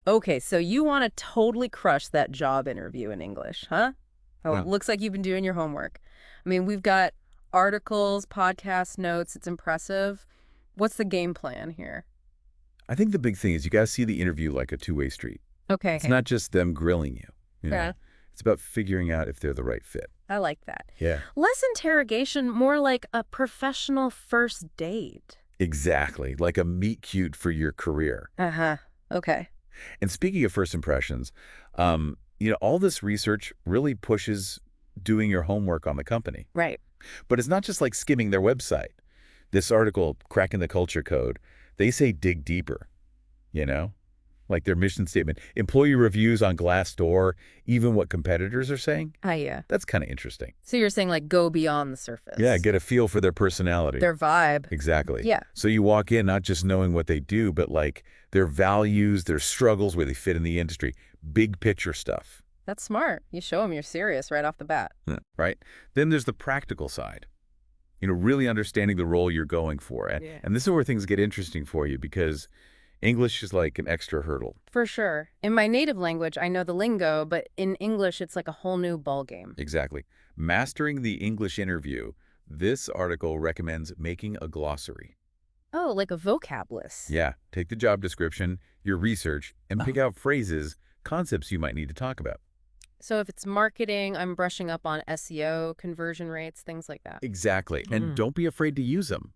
Okay, so you want to totally crush that job interview in English, huh? Oh, Yeah. it looks like you've been doing your homework. I mean, we've got articles, podcast notes. It's impressive. What's the game plan here? I think the big thing is you got to see the interview like a two-way street. It's Okay. not just them grilling you, you Yeah, know. It's about figuring out if they're the right fit. I like that. Yeah. Less interrogation, more like a professional first date. Exactly. Like a meet cute for your career. Uh-huh. Okay. And speaking of first impressions, all this research really pushes doing your homework on the company. Right. But it's not just like skimming their website. This article, Cracking the Culture Code, they say dig deeper, you know? Like their mission statement, employee reviews on Glassdoor, even what competitors are saying. Yeah. That's kind of interesting. So you're saying like go beyond the surface. Yeah, get a feel for their personality. Their vibe. Exactly. Yeah. So you walk in not just knowing what they do, but like their values, their struggles, where they fit in the industry. Big picture stuff. That's smart. You show them you're serious right off the bat. Yeah. Right? Then there's the practical side. Really understanding the role you're going for. And this is where things get interesting for you because English is like an extra hurdle. For sure. In my native language, I know the lingo, but in English, it's like a whole new ballgame. Exactly. Mastering the English interview, this article recommends making a glossary. Oh, like a vocab list. Yeah, take the job description, your research, and pick out phrases, concepts you might need to talk about. So if it's marketing, I'm brushing up on SEO, conversion rates, things like that. Exactly. And don't be afraid to use them.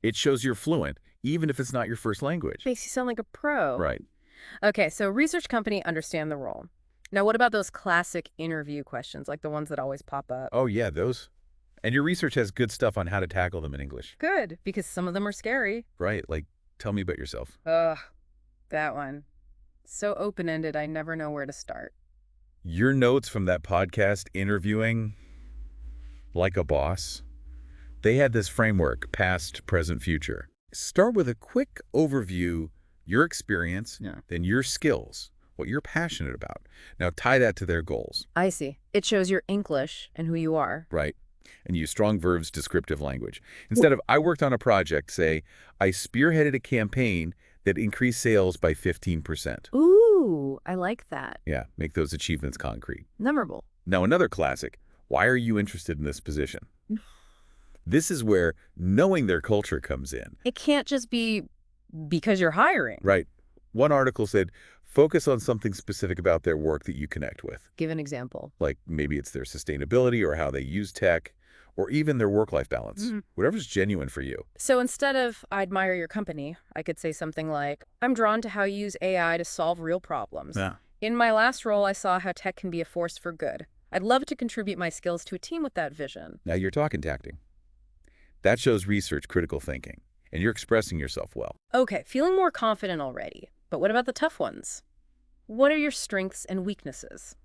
It shows you're fluent, even if it's not your first language. Makes you sound like a pro. Right. Okay, so research company understand the role. Now, what about those classic interview questions, like the ones that always pop up? Oh, yeah, those. And your research has good stuff on how to tackle them in English. Good, because some of them are scary. Right, like, tell me about yourself. Ugh, that one. So open-ended, I never know where to start. Your notes from that podcast, Interviewing Like a Boss, they had this framework, past, present, future. Start with a quick overview, your experience, then your skills, what you're passionate about. Now tie that to their goals. I see. It shows your English and who you are. Right. And use strong verbs, descriptive language. Instead of, I worked on a project, say, I spearheaded a campaign that increased sales by 15%. Ooh, I like that. Yeah, make those achievements concrete. Memorable. Now, another classic, why are you interested in this position? This is where knowing their culture comes in. It can't just be because you're hiring. Right. One article said, focus on something specific about their work that you connect with. Give an example. Like maybe it's their sustainability or how they use tech or even their work-life balance. Whatever's genuine for you. So instead of, I admire your company, I could say something like, I'm drawn to how you use AI to solve real problems. Yeah. In my last role, I saw how tech can be a force for good. I'd love to contribute my skills to a team with that vision. Now you're talking tacting. That shows research critical thinking, and you're expressing yourself well. Okay, feeling more confident already. But what about the tough ones? What are your strengths and weaknesses?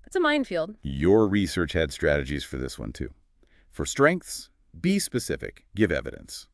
It's a minefield. Your research had strategies for this one, too. For strengths, be specific, give evidence.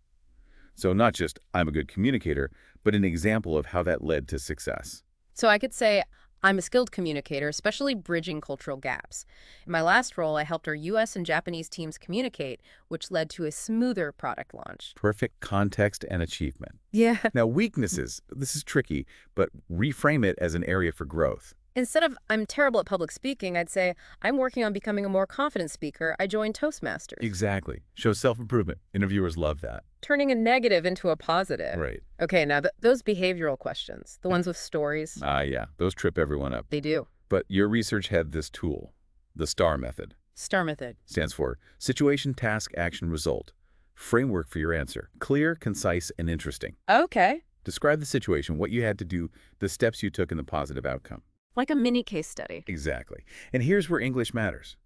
So not just, I'm a good communicator, but an example of how that led to success. So I could say, I'm a skilled communicator, especially bridging cultural gaps. In my last role, I helped our US and Japanese teams communicate, which led to a smoother product launch. Perfect context and achievement. Yeah. Now, weaknesses, this is tricky, but reframe it as an area for growth. Instead of, I'm terrible at public speaking, I'd say, I'm working on becoming a more confident speaker. I joined Toastmasters. Exactly. Show self-improvement. Interviewers love that. Turning a negative into a positive. Right. Okay, now those behavioral questions, the ones with stories. Yeah. Those trip everyone up. They do. But your research had this tool, the STAR method. STAR method. Stands for Situation, Task, Action, Result. Framework for your answer. Clear, concise, and interesting. Okay. Describe the situation, what you had to do, the steps you took in the positive outcome. Like a mini case study. Exactly. And here's where English matters.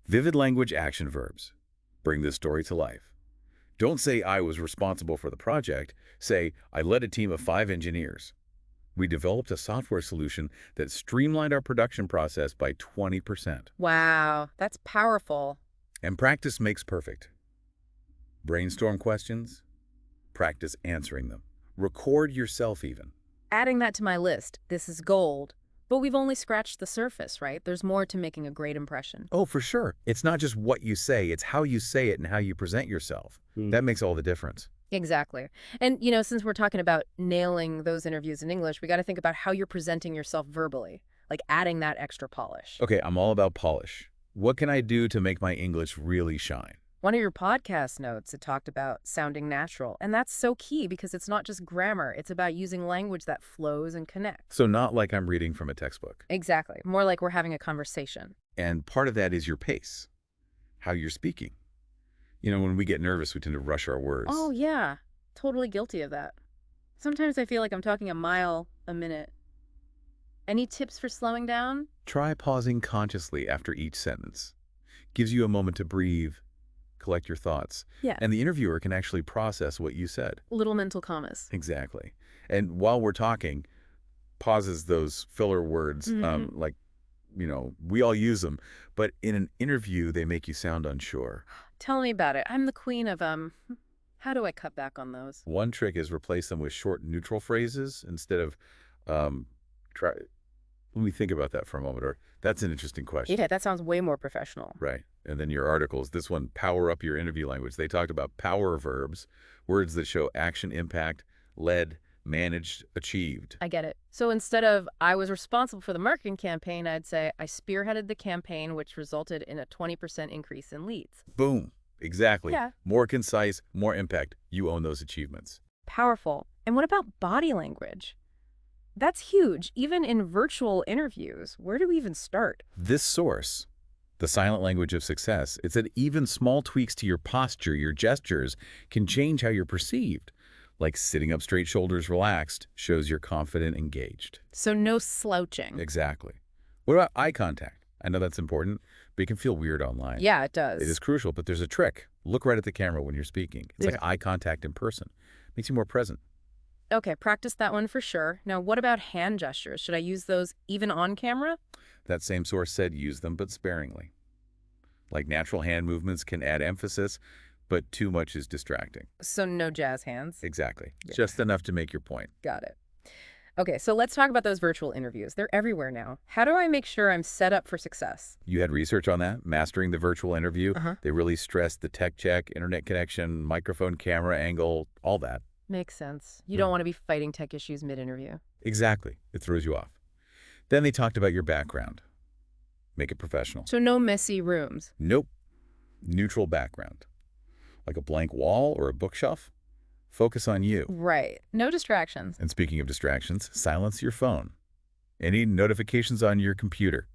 Vivid language action verbs. Bring this story to life. Don't say I was responsible for the project. Say I led a team of 5 engineers. We developed a software solution that streamlined our production process by 20%. Wow, that's powerful. And practice makes perfect. Brainstorm questions. Practice answering them. Record yourself even. Adding that to my list, this is gold. But we've only scratched the surface, right? There's more to making a great impression. Oh, for sure. It's not just what you say, it's how you say it and how you present yourself. That makes all the difference. Exactly. And, since we're talking about nailing those interviews in English, we got to think about how you're presenting yourself verbally, like adding that extra polish. Okay, I'm all about polish. What can I do to make my English really shine? One of your podcast notes, it talked about sounding natural. And that's so key because it's not just grammar, it's about using language that flows and connects. So not like I'm reading from a textbook. Exactly. More like we're having a conversation. And part of that is your pace, how you're speaking. When we get nervous, we tend to rush our Oh, words. yeah. Totally guilty of that. Sometimes I feel like I'm talking a mile a minute. Any tips for slowing down? Try pausing consciously after each sentence. Gives you a moment to breathe, collect your thoughts, Yeah. and the interviewer can actually process what you said. Little mental commas. Exactly. And while we're talking, pauses those filler words, Hmm. we all use them, but in an interview, they make you sound unsure. Tell me about it. I'm the queen of, how do I cut back on those? One trick is replace them with short, neutral phrases instead of, um, try. Let me think about that for a moment, or that's an interesting question. Yeah, that sounds way more professional. Right. And then your articles, this one, Power Up Your Interview Language. They talked about power verbs, words that show action, impact, led, managed, achieved. I get it. So instead of I was responsible for the marketing campaign, I'd say I spearheaded the campaign, which resulted in a 20% increase in leads. Boom. Exactly. Yeah. More concise, more impact. You own those achievements. Powerful. And what about body language? That's huge, even in virtual interviews. Where do we even start? This source, the silent language of success, it said even small tweaks to your posture, your gestures, can change how you're perceived. Like sitting up straight, shoulders relaxed, shows you're confident, engaged. So no slouching. Exactly. What about eye contact? I know that's important, but it can feel weird online. Yeah, it It is does. crucial, but there's a trick. Look right at the camera when you're speaking. It's like Yeah. eye contact in person. Makes you more present. Okay, practice that one for sure. Now, what about hand gestures? Should I use those even on camera? That same source said use them, but sparingly. Like natural hand movements can add emphasis, but too much is distracting. So no jazz hands. Exactly. Yeah. Just enough to make your point. Got it. Okay, so let's talk about those virtual interviews. They're everywhere now. How do I make sure I'm set up for success? You had research on that, mastering the virtual interview. Uh-huh. They really stressed the tech check, internet connection, microphone, camera angle, all that. Makes sense. You don't want to be fighting tech issues mid-interview. Exactly. It throws you off. Then they talked about your background. Make it professional. So no messy rooms. Nope. Neutral background. Like a blank wall or a bookshelf. Focus on you. Right. No distractions. And speaking of distractions, silence your phone. Any notifications on your computer.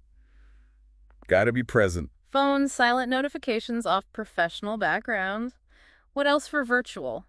Gotta be present. Phone silent notifications off professional background. What else for virtual?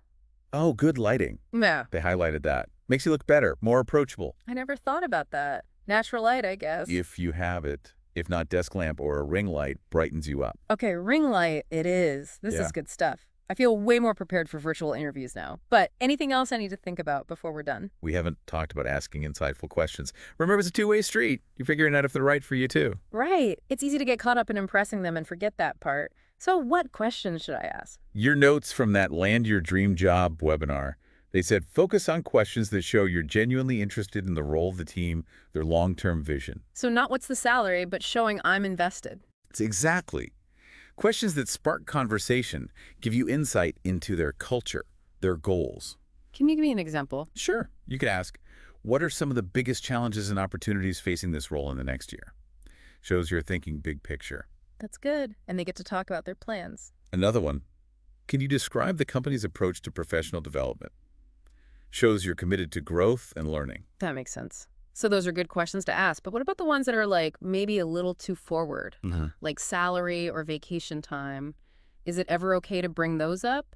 Oh, good lighting. Yeah, They highlighted that. Makes you look better, more approachable. I never thought about that. Natural light, I guess. If you have it. If not, desk lamp or a ring light brightens you up. Okay, ring light it is. This Yeah. is good stuff. I feel way more prepared for virtual interviews now. But anything else I need to think about before we're done? We haven't talked about asking insightful questions. Remember, it's a two-way street. You're figuring out if they're right for you, too. Right. It's easy to get caught up in impressing them and forget that part. So what questions should I ask? Your notes from that Land Your Dream Job webinar, they said focus on questions that show you're genuinely interested in the role of the team, their long-term vision. So not what's the salary, but showing I'm invested. It's exactly. Questions that spark conversation, give you insight into their culture, their goals. Can you give me an example? Sure, you could ask, what are some of the biggest challenges and opportunities facing this role in the next year? Shows you're thinking big picture. That's good. And they get to talk about their plans. Another one, can you describe the company's approach to professional development? Shows you're committed to growth and learning. That makes sense. So those are good questions to ask. But what about the ones that are like maybe a little too forward, like salary or vacation time? Is it ever okay to bring those up?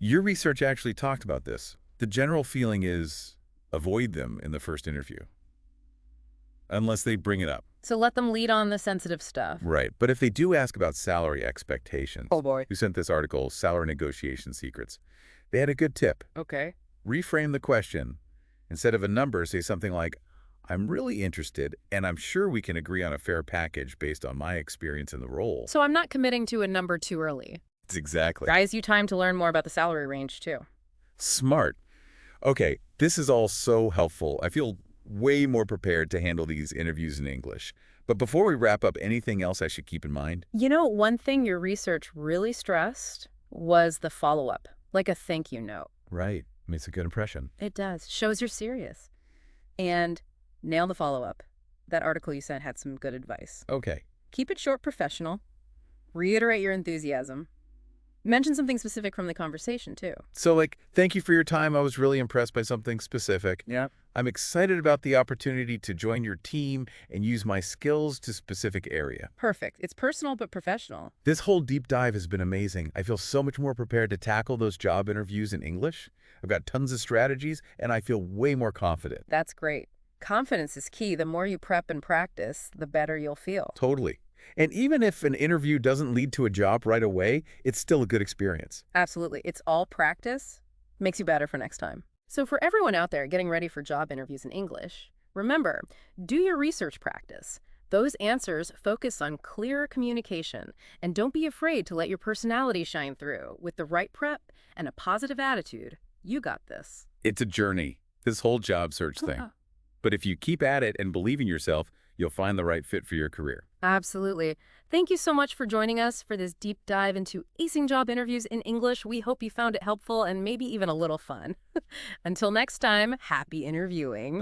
Your research actually talked about this. The general feeling is avoid them in the first interview, unless they bring it up. So let them lead on the sensitive stuff. Right. But if they do ask about salary expectations, Oh boy. who sent this article, Salary Negotiation Secrets, they had a good tip. Okay. Reframe the question. Instead of a number, say something like, I'm really interested, and I'm sure we can agree on a fair package based on my experience in the role. So I'm not committing to a number too early. It's exactly. Buys you time to learn more about the salary range too. Smart. Okay, this is all so helpful. I feel way more prepared to handle these interviews in English. But before we wrap up, anything else I should keep in mind? One thing your research really stressed was the follow-up, like a thank you note. Right. Makes a good impression. It does. Shows you're serious. And nail the follow-up. That article you sent had some good advice. Okay. Keep it short, professional. Reiterate your enthusiasm. Mention something specific from the conversation, too. So, like, thank you for your time. I was really impressed by something specific. Yeah. I'm excited about the opportunity to join your team and use my skills to specific area. Perfect. It's personal but professional. This whole deep dive has been amazing. I feel so much more prepared to tackle those job interviews in English. I've got tons of strategies, and I feel way more confident. That's great. Confidence is key. The more you prep and practice, the better you'll feel. Totally. And even if an interview doesn't lead to a job right away, it's still a good experience. Absolutely. It's all practice. Makes you better for next time. So for everyone out there getting ready for job interviews in English, remember, do your research practice. Those answers focus on clear communication, and don't be afraid to let your personality shine through. With the right prep and a positive attitude, you got this. It's a journey, this whole job search thing. But if you keep at it and believe in yourself, you'll find the right fit for your career. Absolutely. Thank you so much for joining us for this deep dive into acing job interviews in English. We hope you found it helpful and maybe even a little fun. Until next time, happy interviewing.